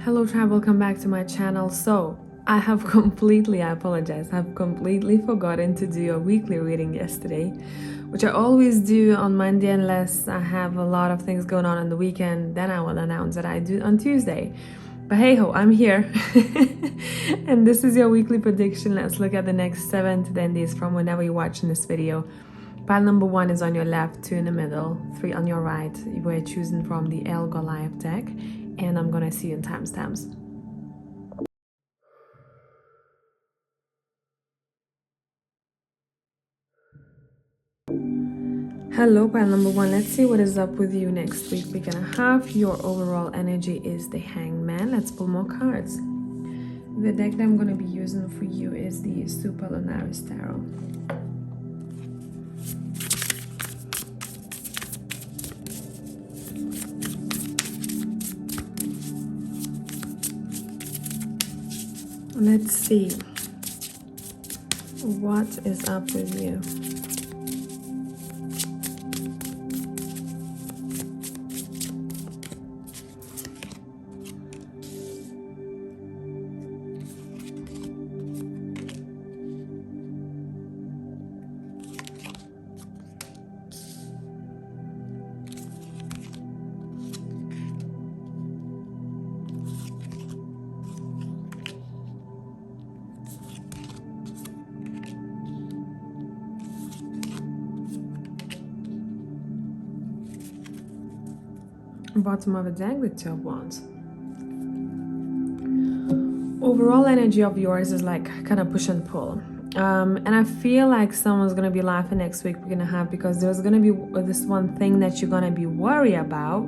Hello tribe, welcome back to my channel. So I apologize, I've completely forgotten to do a weekly reading yesterday, which I always do on Monday unless I have a lot of things going on the weekend. Then I will announce that I do on Tuesday. But hey ho, I'm here. And this is your weekly prediction. Let's look at the next 7 to 10 days from whenever you're watching this video. Pile number 1 is on your left, 2 in the middle, 3 on your right. We're choosing from the El Goliath deck, and I'm gonna see you in timestamps. Hello, pile number 1. Let's see what is up with you next week. We're gonna have your overall energy is the Hangman. Let's pull more cards. The deck that I'm gonna be using for you is the Super Lunaris Tarot. Let's see what is up with you. Bottom of the deck, the Two of Wands. Overall energy of yours is like kind of push and pull. And I feel like someone's gonna be laughing next week. We're gonna have, because there's gonna be this one thing that you're gonna be worried about.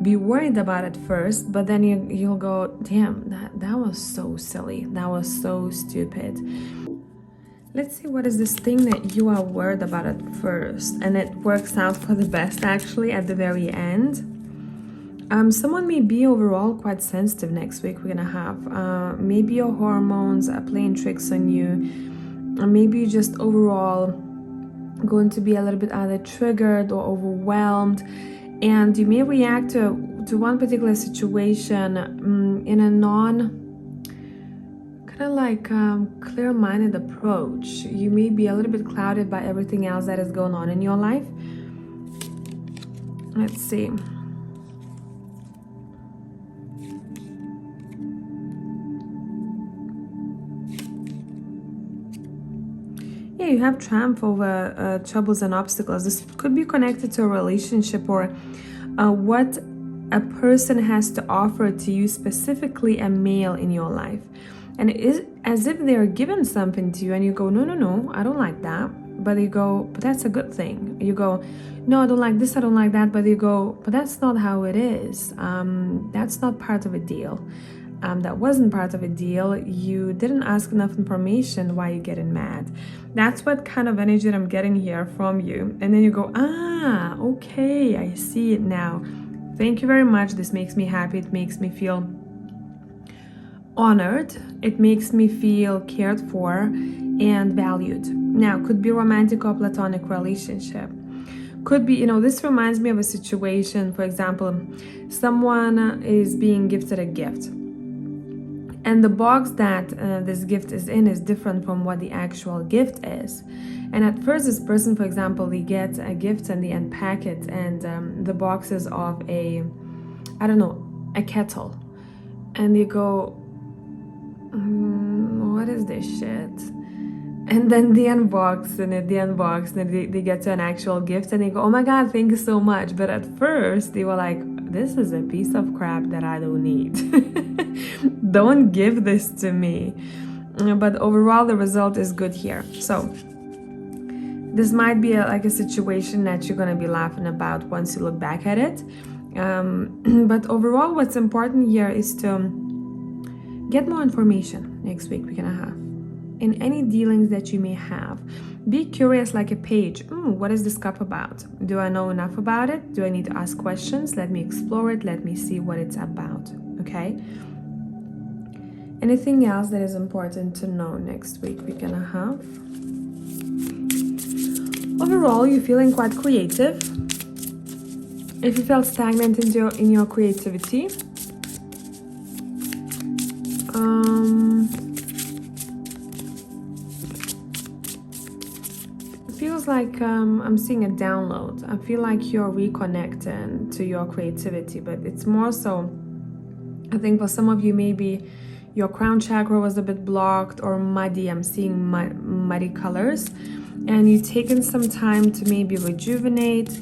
Be worried about it first, but then you'll go, damn, that was so silly. That was so stupid. Let's see what is this thing that you are worried about at first, and it works out for the best actually at the very end. Someone may be overall quite sensitive next week. We're gonna have maybe your hormones are playing tricks on you, or maybe you're just overall going to be a little bit either triggered or overwhelmed, and you may react to one particular situation in a kind of like clear-minded approach. You may be a little bit clouded by everything else that is going on in your life. Let's see. Yeah, you have triumph over troubles and obstacles. This could be connected to a relationship or what a person has to offer to you, specifically a male in your life. And it is as if they're giving something to you and you go, no, I don't like that. But you go, but that's a good thing. You go, no, I don't like this, I don't like that. But you go, but that's not how it is. That's not part of a deal. That wasn't part of a deal. You didn't ask enough information. Why are you getting mad? That's what kind of energy that I'm getting here from you. And then you go, okay, I see it now. Thank you very much. This makes me happy. It makes me feel honored. It makes me feel cared for and valued. Now, could be romantic or platonic relationship. Could be, this reminds me of a situation. For example, someone is being gifted a gift. And the box that this gift is in is different from what the actual gift is. And at first, this person, for example, they get a gift and they unpack it, and the box is of a kettle. And they go, what is this shit? And then they unbox and they get to an actual gift and they go, oh my God, thank you so much. But at first, they were like, this is a piece of crap that I don't need. Don't give this to me. But overall, the result is good here. So this might be like a situation that you're going to be laughing about once you look back at it. But overall, what's important here is to get more information next week. We're going to have in any dealings that you may have. Be curious like a page. What is this cup about? Do I know enough about it? Do I need to ask questions? Let me explore it. Let me see what it's about. Okay? Anything else that is important to know next week we're gonna have? Overall, you're feeling quite creative. If you felt stagnant in your creativity, feels like I'm seeing a download. I feel like you're reconnecting to your creativity, but it's more so, I think for some of you, maybe your crown chakra was a bit blocked or muddy. I'm seeing muddy colors, and you've taken some time to maybe rejuvenate,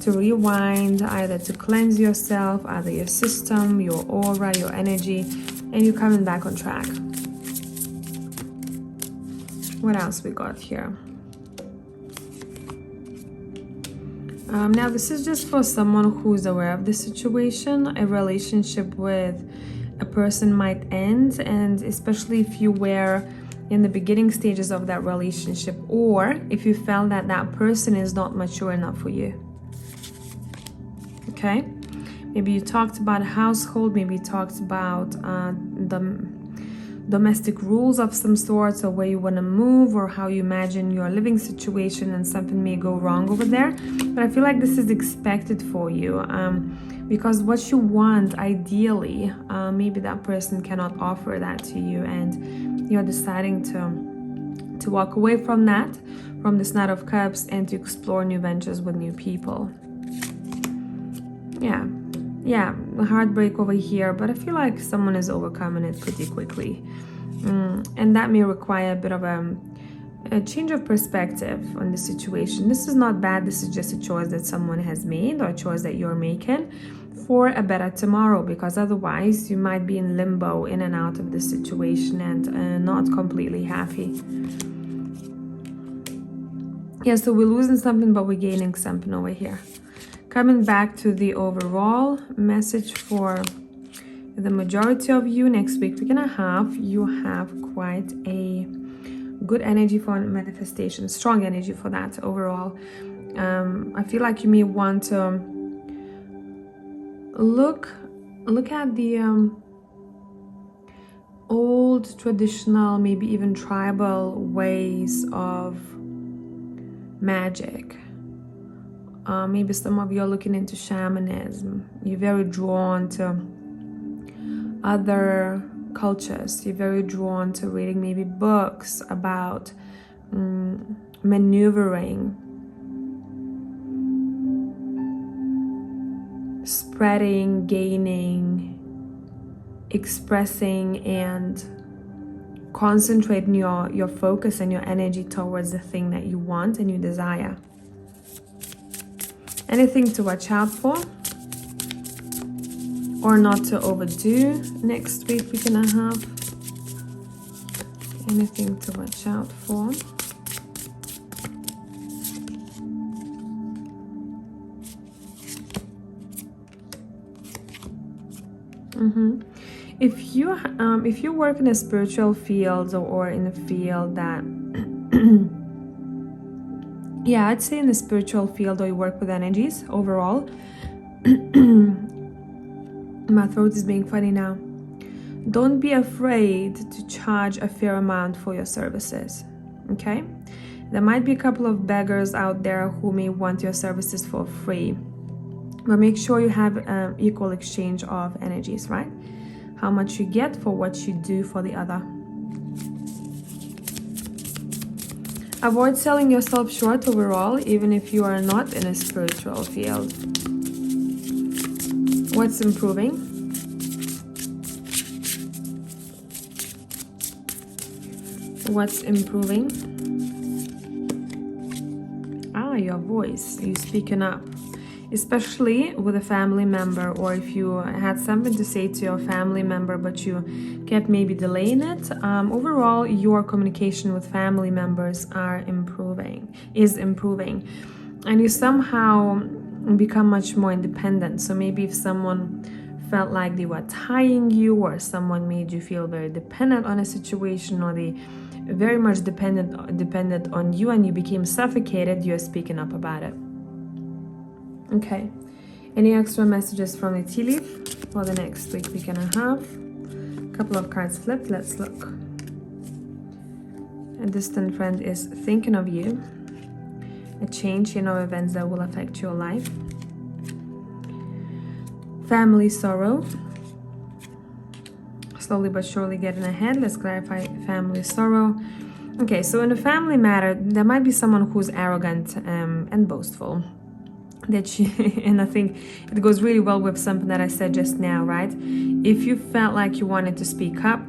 to rewind, either to cleanse yourself, either your system, your aura, your energy, and you're coming back on track. What else we got here? Now this is just for someone who's aware of the situation. A relationship with a person might end, and especially if you were in the beginning stages of that relationship, or if you felt that that person is not mature enough for you. Okay, maybe you talked about a household, maybe you talked about the domestic rules of some sort, or where you want to move, or how you imagine your living situation, and something may go wrong over there. But I feel like this is expected for you, because what you want ideally, maybe that person cannot offer that to you, and you're deciding to walk away from that, from this Knight of Cups, and to explore new ventures with new people. Yeah, a heartbreak over here, but I feel like someone is overcoming it pretty quickly. And that may require a bit of a change of perspective on the situation. This is not bad. This is just a choice that someone has made, or a choice that you're making for a better tomorrow, because otherwise you might be in limbo, in and out of the situation, and not completely happy. Yeah, so we're losing something, but we're gaining something over here. Coming back to the overall message for the majority of you, next week you have quite a good energy for manifestation, strong energy for that overall. I feel like you may want to look at the old traditional, maybe even tribal ways of magic. Maybe some of you are looking into shamanism. You're very drawn to other cultures. You're very drawn to reading maybe books about maneuvering, spreading, gaining, expressing, and concentrating your focus and your energy towards the thing that you want and you desire. Anything to watch out for or not to overdo next week we're gonna have. Anything to watch out for. If you work in a spiritual field, or in a field that yeah, I'd say in the spiritual field, or you work with energies overall. My throat is being funny now. Don't be afraid to charge a fair amount for your services, okay? There might be a couple of beggars out there who may want your services for free, but make sure you have equal exchange of energies, right? How much you get for what you do for the other. Avoid selling yourself short overall, even if you are not in a spiritual field. What's improving? What's improving? Your voice. You're speaking up. Especially with a family member, or if you had something to say to your family member but you kept maybe delaying it. Overall, your communication with family members is improving, and you somehow become much more independent. So maybe if someone felt like they were tying you, or someone made you feel very dependent on a situation, or they very much dependent on you, and you became suffocated, you're speaking up about it. Okay, any extra messages from the tea leaf for the next week we're gonna have? A couple of cards flipped. Let's look. A distant friend is thinking of you. A change in events that will affect your life. Family sorrow. Slowly but surely getting ahead. Let's clarify family sorrow. Okay, so in a family matter, there might be someone who's arrogant and boastful. And I think it goes really well with something that I said just now, right? If you felt like you wanted to speak up,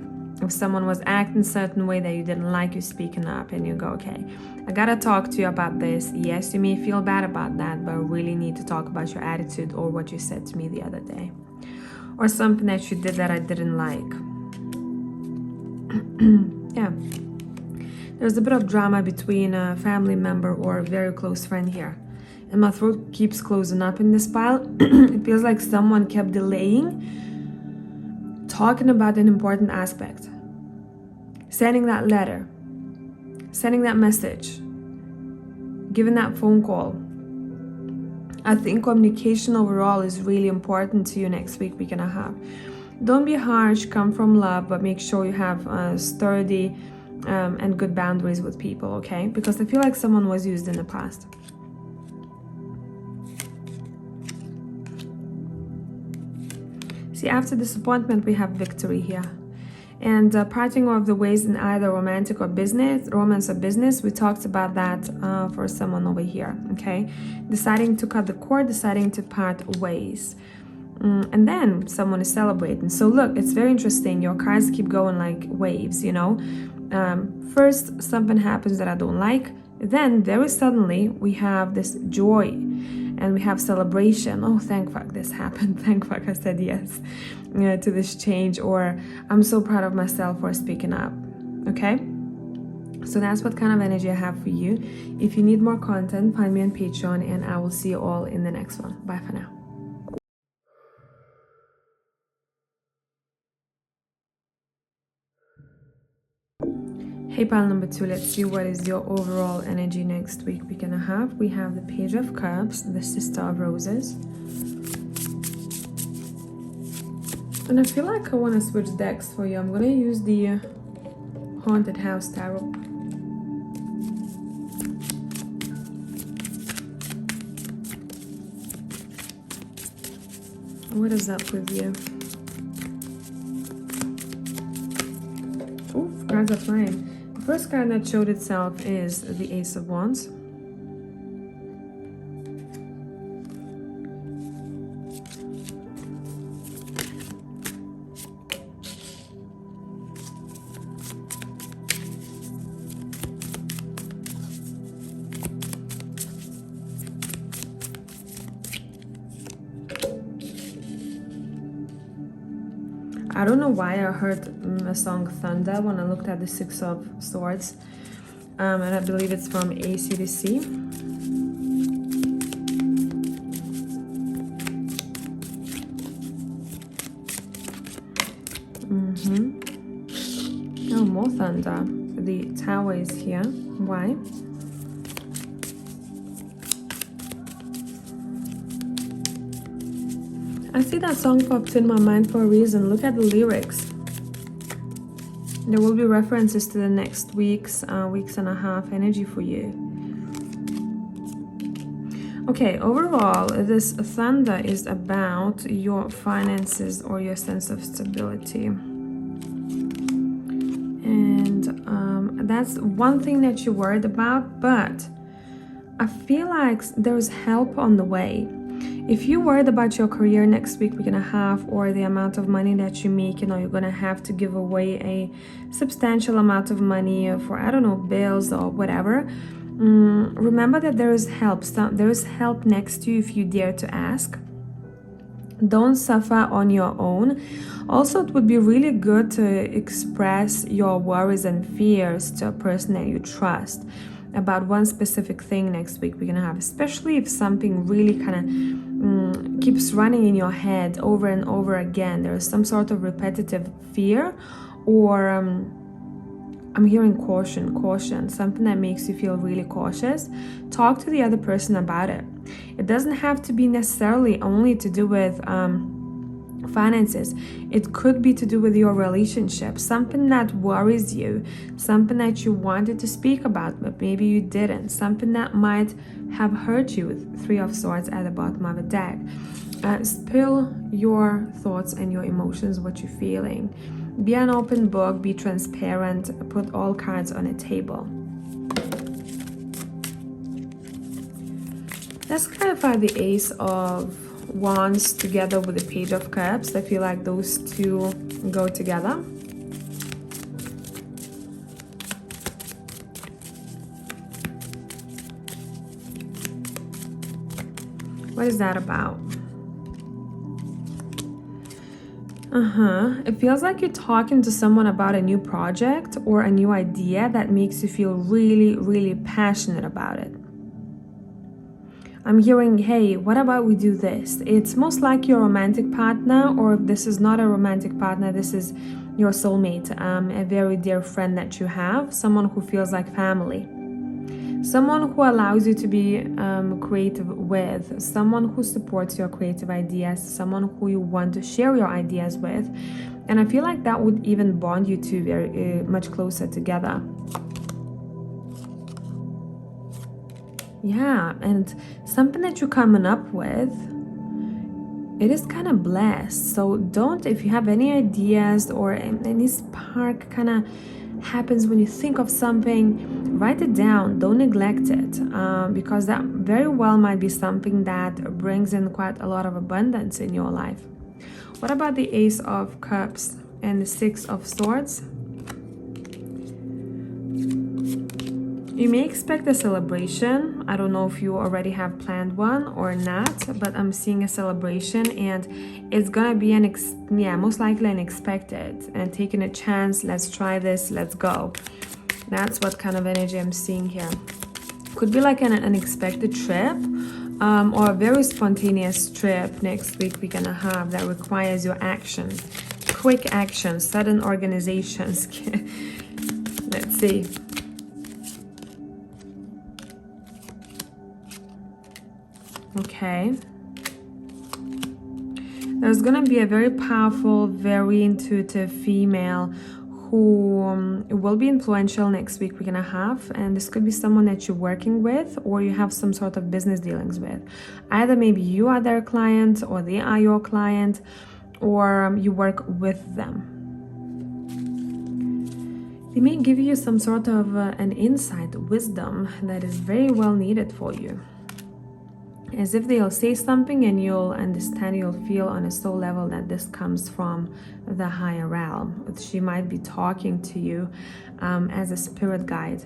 if someone was acting a certain way that you didn't like, you speaking up, and you go, okay, I gotta talk to you about this. Yes, you may feel bad about that, but I really need to talk about your attitude or what you said to me the other day, or something that you did that I didn't like. Yeah, there's a bit of drama between a family member or a very close friend here, and my throat keeps closing up in this pile. It feels like someone kept delaying talking about an important aspect, sending that letter, sending that message, giving that phone call. I think communication overall is really important to you next week and a half. Don't be harsh, come from love, but make sure you have sturdy and good boundaries with people, okay? Because I feel like someone was used in the past. See, after disappointment, we have victory here. And parting of the ways in either romance or business, we talked about that for someone over here, okay? Deciding to cut the cord, deciding to part ways. And then someone is celebrating. So look, it's very interesting. Your cards keep going like waves, you know? First, something happens that I don't like. Then, very suddenly, we have this joy. And we have celebration. Oh, thank fuck this happened. Thank fuck I said yes to this change. Or I'm so proud of myself for speaking up. Okay? So that's what kind of energy I have for you. If you need more content, find me on Patreon, and I will see you all in the next one. Bye for now. Hey, pile number 2, let's see what is your overall energy next week and a half. We have the Page of Cups, the Sister of Roses. And I feel like I want to switch decks for you. I'm going to use the Haunted House Tarot. What is up with you? Oh, cards are flying. The first card that showed itself is the Ace of Wands. I don't know why I heard a song Thunder when I looked at the Six of Swords, and I believe it's from AC/DC. Oh, more thunder. The Tower is here. Why? I see that song popped in my mind for a reason. Look at the lyrics. There will be references to the next weeks and a half energy for you. Okay, overall, this thunder is about your finances or your sense of stability. And that's one thing that you're worried about, but I feel like there's help on the way. If you're worried about your career next week and a half, or the amount of money that you make, you know, you're gonna have to give away a substantial amount of money for, I don't know, bills or whatever. Remember that there is help. There is help next to you if you dare to ask. Don't suffer on your own. Also, it would be really good to express your worries and fears to a person that you trust about one specific thing next week we're gonna have, especially if something really kind of keeps running in your head over and over again. There's some sort of repetitive fear, or I'm hearing caution, something that makes you feel really cautious. Talk to the other person about it. It doesn't have to be necessarily only to do with finances. It could be to do with your relationship, something that worries you, something that you wanted to speak about but maybe you didn't, something that might have hurt you, with Three of Swords at the bottom of the deck. Spill your thoughts and your emotions, what you're feeling. Be an open book, be transparent, put all cards on a table. Let's clarify the Ace of Wands together with the Page of Cups. I feel like those two go together. What is that about? It feels like you're talking to someone about a new project or a new idea that makes you feel really, really passionate about it. I'm hearing, hey, what about we do this? It's most like your romantic partner, or if this is not a romantic partner, this is your soulmate, a very dear friend that you have, someone who feels like family. Someone who allows you to be creative with, someone who supports your creative ideas, someone who you want to share your ideas with. And I feel like that would even bond you two very much closer together. Yeah, and something that you're coming up with, it is kind of blessed. So don't, if you have any ideas or any spark kind of happens when you think of something, write it down, don't neglect it, because that very well might be something that brings in quite a lot of abundance in your life. What about the Ace of Cups and the Six of Swords? You may expect a celebration. I don't know if you already have planned one or not, but I'm seeing a celebration, and it's gonna be most likely unexpected, and taking a chance. Let's try this, let's go. That's what kind of energy I'm seeing here. Could be like an unexpected trip, or a very spontaneous trip next week we're gonna have that requires your action, quick action, sudden organizations. Let's see. Okay, there's gonna be a very powerful, very intuitive female who will be influential next week we're gonna have, and this could be someone that you're working with or you have some sort of business dealings with. Either maybe you are their client or they are your client, or you work with them. They may give you some sort of an insight, wisdom that is very well needed for you. As if they'll say something and you'll understand, you'll feel on a soul level that this comes from the higher realm. She might be talking to you as a spirit guide.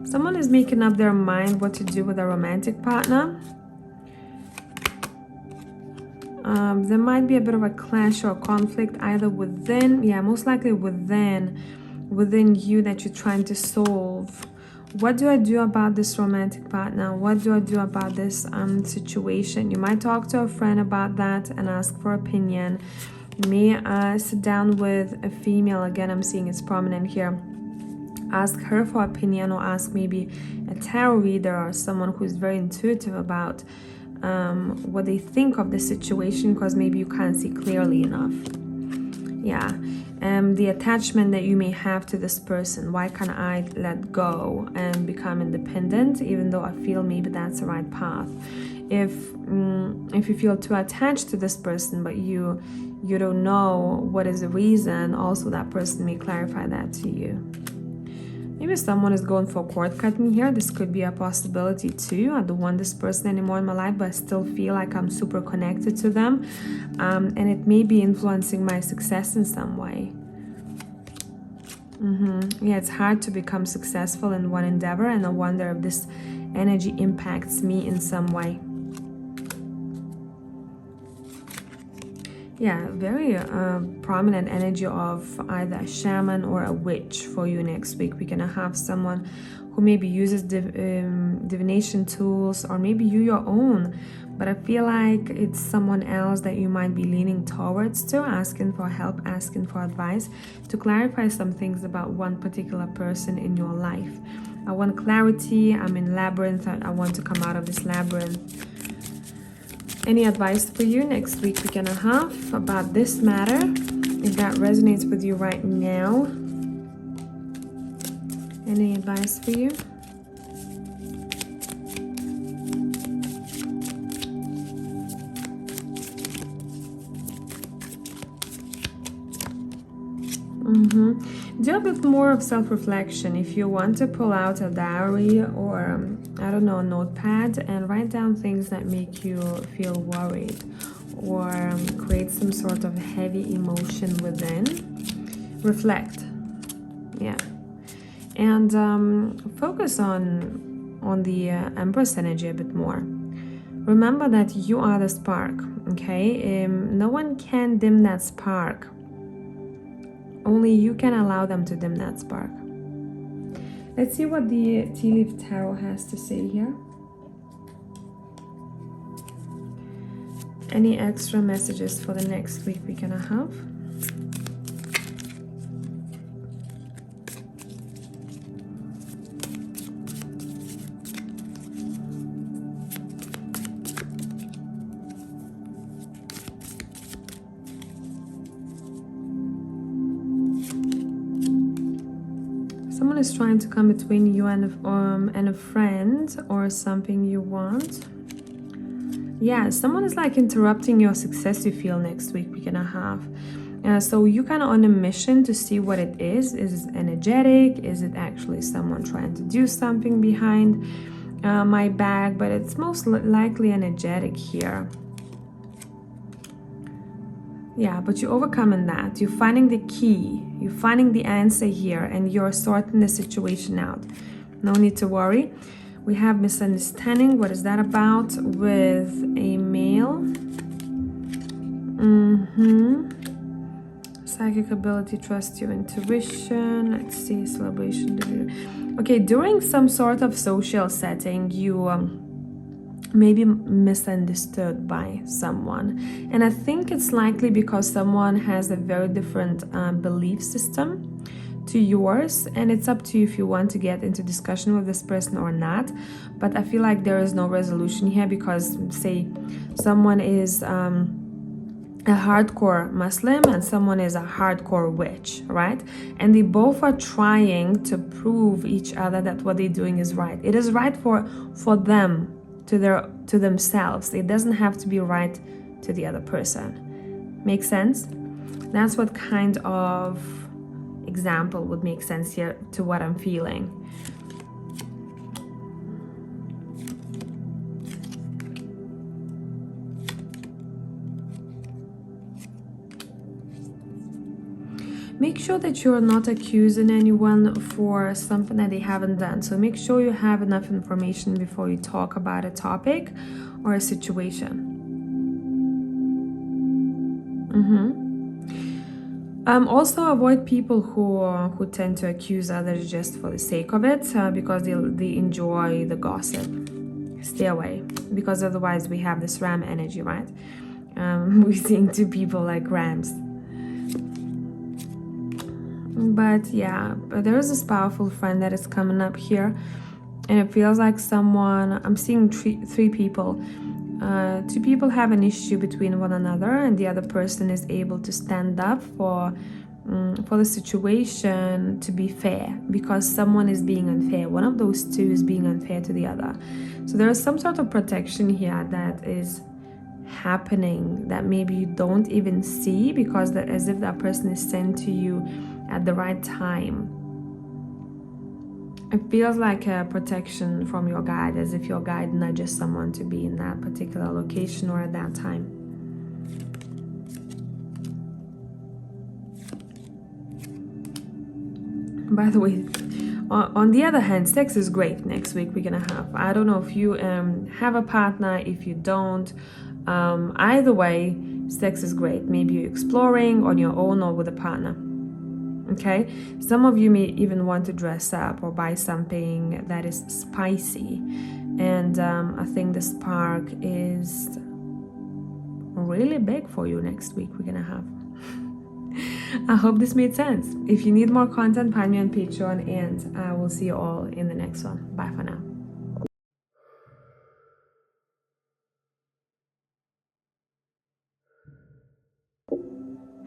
Someone is making up their mind what to do with a romantic partner. There might be a bit of a clash or conflict either within, most likely within you, that you're trying to solve. What do I do about this romantic partner? What do I do about this situation? You might talk to a friend about that and ask for opinion. You may sit down with a female. Again, I'm seeing it's prominent here. Ask her for opinion, or ask maybe a tarot reader or someone who's very intuitive about what they think of the situation, because maybe you can't see clearly enough. The attachment that you may have to this person. Why can't I let go and become independent, even though I feel maybe that's the right path? If you feel too attached to this person, but you don't know what is the reason, also that person may clarify that to you. Maybe someone is going for cord cutting here. This could be a possibility too. I don't want this person anymore in my life, but I still feel like I'm super connected to them. And it may be influencing my success in some way. It's hard to become successful in one endeavor, and I wonder if this energy impacts me in some way. Very prominent energy of either a shaman or a witch for you next week. We're gonna have someone who maybe uses divination tools, or maybe you your own, but I feel like it's someone else that you might be leaning towards to, asking for help, asking for advice to clarify some things about one particular person in your life. I want clarity. I'm in labyrinth. I want to come out of this labyrinth. Any advice for you next week we're gonna have about this matter, if that resonates with you right now? Any advice for you? Do a bit more of self-reflection. If you want to pull out a diary or I don't know, a notepad and write down things that make you feel worried or create some sort of heavy emotion within, reflect. Yeah. And focus on the Empress energy a bit more. Remember that you are the spark, okay? No one can dim that spark. Only you can allow them to dim that spark. Let's see what the Tea Leaf Tarot has to say here. Any extra messages for the next week we're gonna have? Someone is trying to come between you and a friend or something you want. Yeah, someone is like interrupting your success you feel next week we're gonna have. So you're kind of on a mission to see what it is. Is it energetic? Is it actually someone trying to do something behind my back? But it's most likely energetic here. Yeah, but you're overcoming that. You're finding the key. You're finding the answer here and you're sorting the situation out. No need to worry. We have misunderstanding. What is that about? With a male. Psychic ability, trust your intuition. Let's see, celebration. Okay, during some sort of social setting, you maybe misunderstood by someone, and I think it's likely because someone has a very different belief system to yours, and it's up to you if you want to get into discussion with this person or not. But I feel like there is no resolution here because, say, someone is a hardcore Muslim and someone is a hardcore witch, right? And they both are trying to prove each other that what they're doing is right. It is right for them, to themselves. It doesn't have to be right to the other person. Make sense? That's what kind of example would make sense here to what I'm feeling. Make sure that you're not accusing anyone for something that they haven't done. So make sure you have enough information before you talk about a topic or a situation. Also avoid people who tend to accuse others just for the sake of it, because they enjoy the gossip. Stay away, because otherwise we have this ram energy, right? We're seeing two people like rams. But yeah, there is this powerful friend that is coming up here, and it feels like someone, I'm seeing three people. Two people have an issue between one another, and the other person is able to stand up for the situation to be fair, because someone is being unfair. One of those two is being unfair to the other. So there is some sort of protection here that is happening that maybe you don't even see, because as if that person is sent to you at the right time. It feels like a protection from your guide, as if your guide nudges someone to be in that particular location or at that time. By the way, on the other hand, sex is great next week we're gonna have. I don't know if you have a partner, if you don't. Either way, sex is great. Maybe you're exploring on your own or with a partner. Okay, some of you may even want to dress up or buy something that is spicy, and I think the spark is really big for you next week we're gonna have. I hope this made sense. If you need more content, find me on Patreon, and I will see you all in the next one. Bye for now.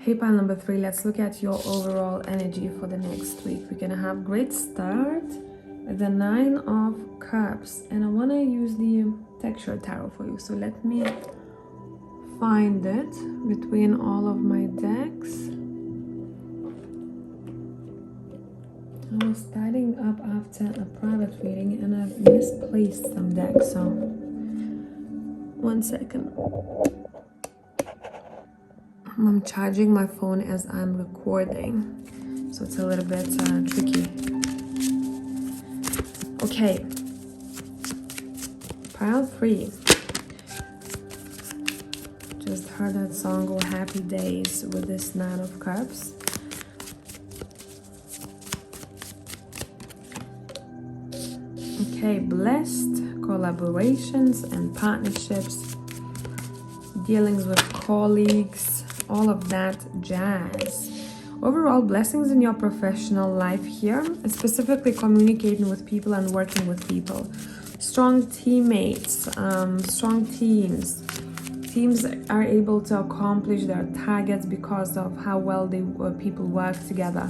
Hey pile number 3, let's look at your overall energy for the next week. We're gonna have great start with the 9 of Cups, and I want to use the texture tarot for you. So let me find it between all of my decks. I was tidying up after a private reading and I've misplaced some decks, so 1 second. I'm charging my phone as I'm recording, so it's a little bit tricky. Okay, pile 3. Just heard that song, Oh Happy Days, with this 9 of Cups. Okay, blessed, collaborations and partnerships, dealings with colleagues, all of that jazz. Overall, blessings in your professional life here, specifically communicating with people and working with people. Strong teammates, strong teams. Teams are able to accomplish their targets because of how well people work together.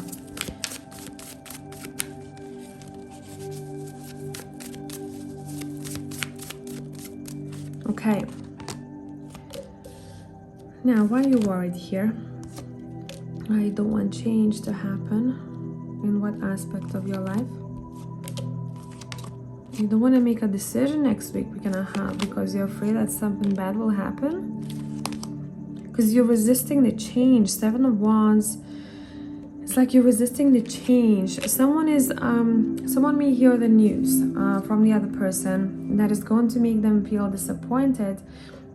Okay. Now, why are you worried here? I don't want change to happen. In what aspect of your life? You don't want to make a decision next week because you're afraid that something bad will happen. Because you're resisting the change. 7 of Wands. It's like you're resisting the change. Someone may hear the news from the other person that is going to make them feel disappointed.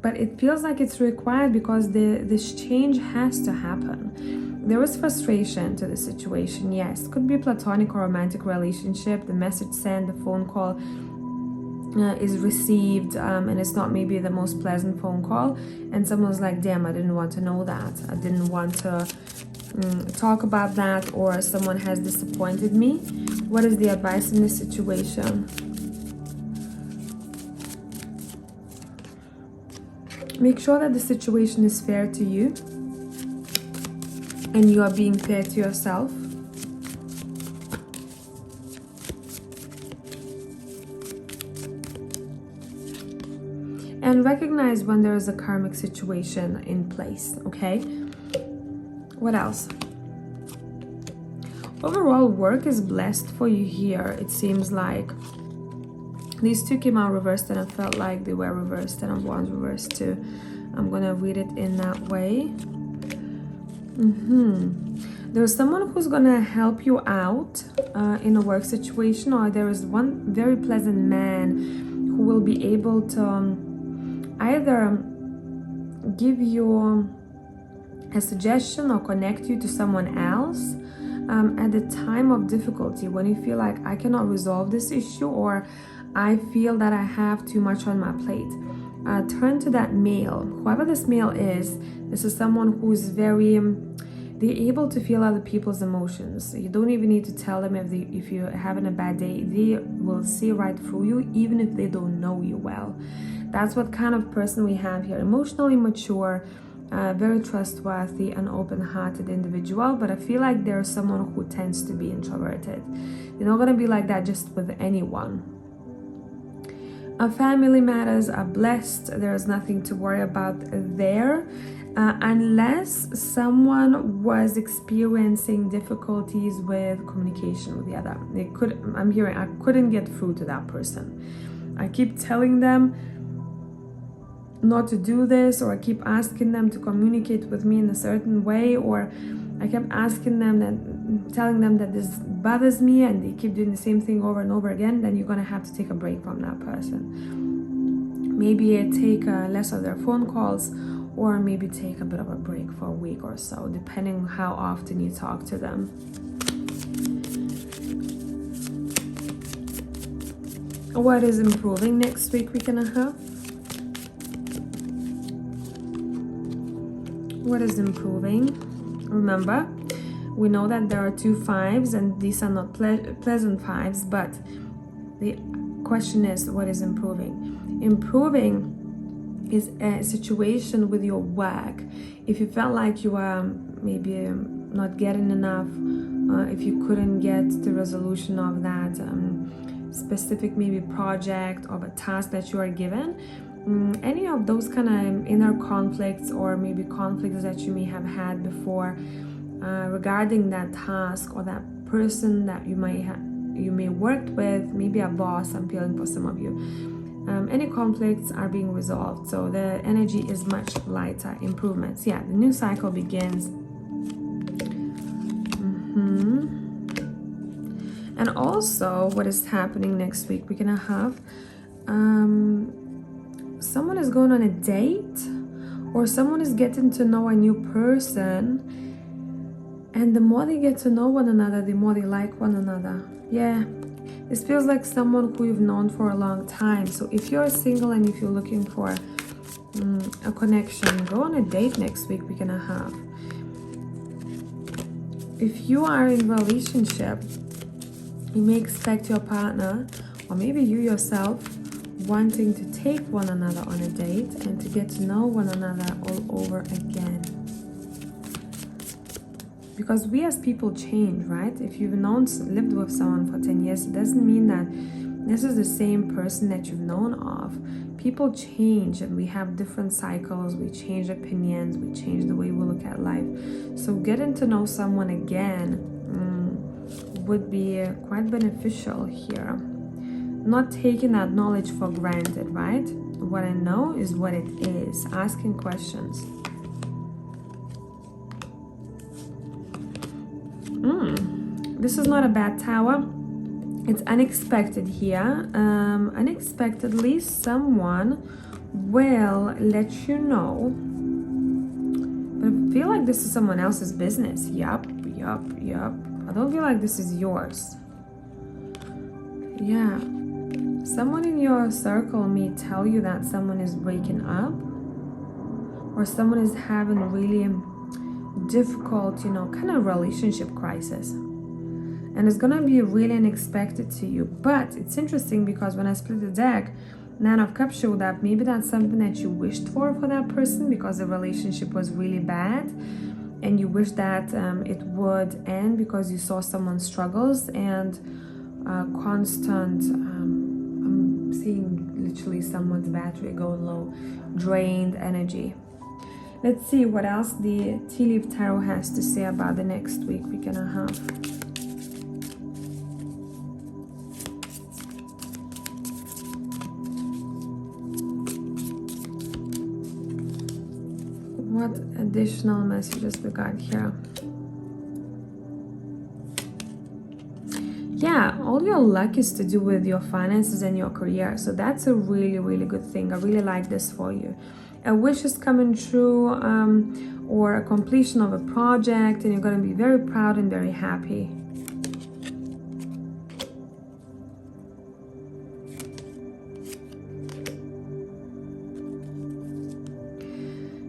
But it feels like it's required because this change has to happen. There is frustration to the situation, yes. Could be platonic or romantic relationship. The message sent, the phone call is received, and it's not maybe the most pleasant phone call. And someone's like, damn, I didn't want to know that. I didn't want to talk about that, or someone has disappointed me. What is the advice in this situation? Make sure that the situation is fair to you and you are being fair to yourself. And recognize when there is a karmic situation in place, okay? What else? Overall, work is blessed for you here. It seems like these 2 came out reversed and I felt like they were reversed, and of Wands reversed too. I'm gonna read it in that way. There's someone who's gonna help you out in a work situation, or there is one very pleasant man who will be able to either give you a suggestion or connect you to someone else at the time of difficulty, when you feel like I cannot resolve this issue, or I feel that I have too much on my plate. Turn to that male. Whoever this male is, this is someone who's very, they're able to feel other people's emotions. You don't even need to tell them if you're having a bad day. They will see right through you, even if they don't know you well. That's what kind of person we have here. Emotionally mature, very trustworthy and open-hearted individual, but I feel like there's someone who tends to be introverted. They're not going to be like that just with anyone. Our family matters are blessed. There's nothing to worry about there, unless someone was experiencing difficulties with communication with the other. I couldn't get through to that person. I keep telling them not to do this, or I keep asking them to communicate with me in a certain way, or I kept asking them that, telling them that this bothers me, and they keep doing the same thing over and over again. Then you're gonna have to take a break from that person. Maybe take less of their phone calls, or maybe take a bit of a break for a week or so, depending on how often you talk to them. What is improving next week and a half? What is improving? Remember, we know that there are 2 5s, and these are not pleasant 5s, but the question is, what is improving? Improving is a situation with your work. If you felt like you are maybe not getting enough, if you couldn't get the resolution of that specific maybe project or a task that you are given, any of those kind of inner conflicts, or maybe conflicts that you may have had before regarding that task or that person that you may work with, maybe a boss. I'm feeling for some of you. Any conflicts are being resolved, so the energy is much lighter. Improvements. Yeah, the new cycle begins. And also, what is happening next week? We're gonna have someone is going on a date, or someone is getting to know a new person, and the more they get to know one another, the more they like one another. Yeah, this feels like someone who you've known for a long time. So if you're single and if you're looking for a connection, go on a date next week. We're gonna have. If you are in a relationship, you may expect your partner, or maybe you yourself, wanting to take one another on a date and to get to know one another all over again. Because we as people change, right? If you've lived with someone for 10 years, it doesn't mean that this is the same person that you've known of. People change, and we have different cycles. We change opinions. We change the way we look at life. So getting to know someone again would be quite beneficial here. Not taking that knowledge for granted, right? What I know is what it is. Asking questions. This is not a bad tower. It's unexpected here. Unexpectedly, someone will let you know. But I feel like this is someone else's business. Yup. I don't feel like this is yours. Yeah. Someone in your circle may tell you that someone is breaking up, or someone is having a really difficult, kind of relationship crisis. And it's gonna be really unexpected to you. But it's interesting because when I split the deck, Nine of Cups showed up. Maybe that's something that you wished for that person, because the relationship was really bad, and you wish that it would end because you saw someone's struggles and constant. I'm seeing literally someone's battery go low, drained energy. Let's see what else the Tea Leaf Tarot has to say about the next week we're gonna have. What additional messages we got here? Yeah, all your luck is to do with your finances and your career. So that's a really, really good thing. I really like this for you. A wish is coming true, or a completion of a project, and you're going to be very proud and very happy.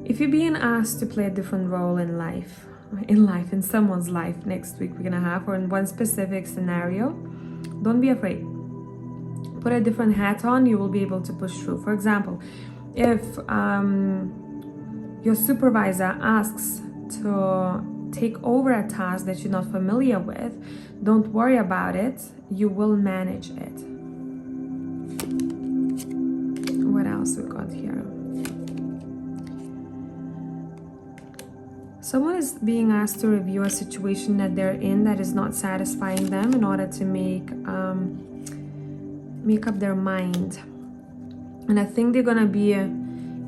If you're being asked to play a different role in someone's life next week we're gonna have, or in one specific scenario, don't be afraid. Put a different hat on, you will be able to push through. For example, if your supervisor asks to take over a task that you're not familiar with, don't worry about it, you will manage it. What else we got here? Someone is being asked to review a situation that they're in that is not satisfying them, in order to make up their mind. And I think they're gonna be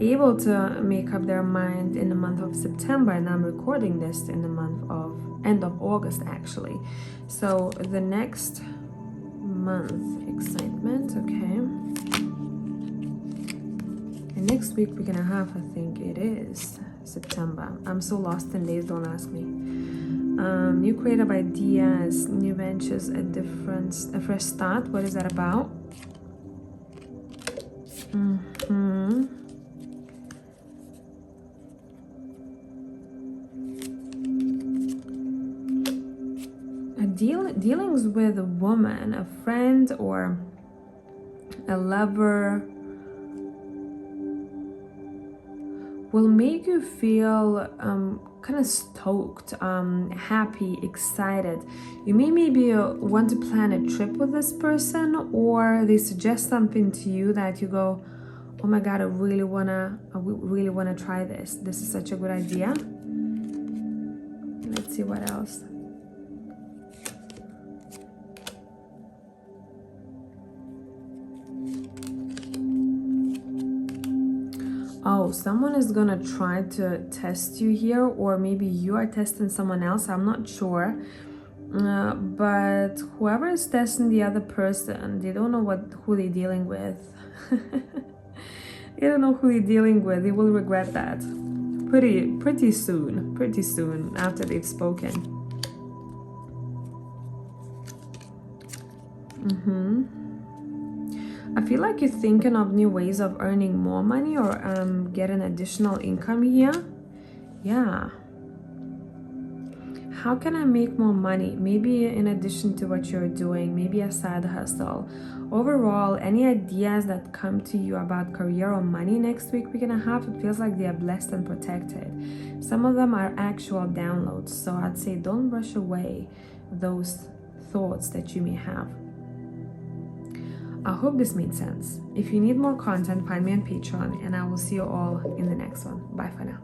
able to make up their mind in the month of September, and I'm recording this in the end of August actually. So the next month, excitement, okay. And next week we're gonna have, I think it is September. I'm so lost in days, don't ask me. New creative ideas, new ventures, a fresh start. What is that about? Dealings with a woman, a friend, or a lover will make you feel kind of stoked, happy, excited. You may maybe want to plan a trip with this person, or they suggest something to you that you go, oh my god, I really wanna try this. This is such a good idea. Let's see what else. Oh, someone is gonna try to test you here, or maybe you are testing someone else. I'm not sure. But whoever is testing the other person, they don't know who they're dealing with. They don't know who they're dealing with. They will regret that pretty soon after they've spoken. I feel like you're thinking of new ways of earning more money or getting additional income here. Yeah. How can I make more money? Maybe in addition to what you're doing, maybe a side hustle. Overall, any ideas that come to you about career or money next week we're gonna have, it feels like they are blessed and protected. Some of them are actual downloads, so I'd say don't brush away those thoughts that you may have. I hope this made sense. If you need more content, find me on Patreon, and I will see you all in the next one. Bye for now.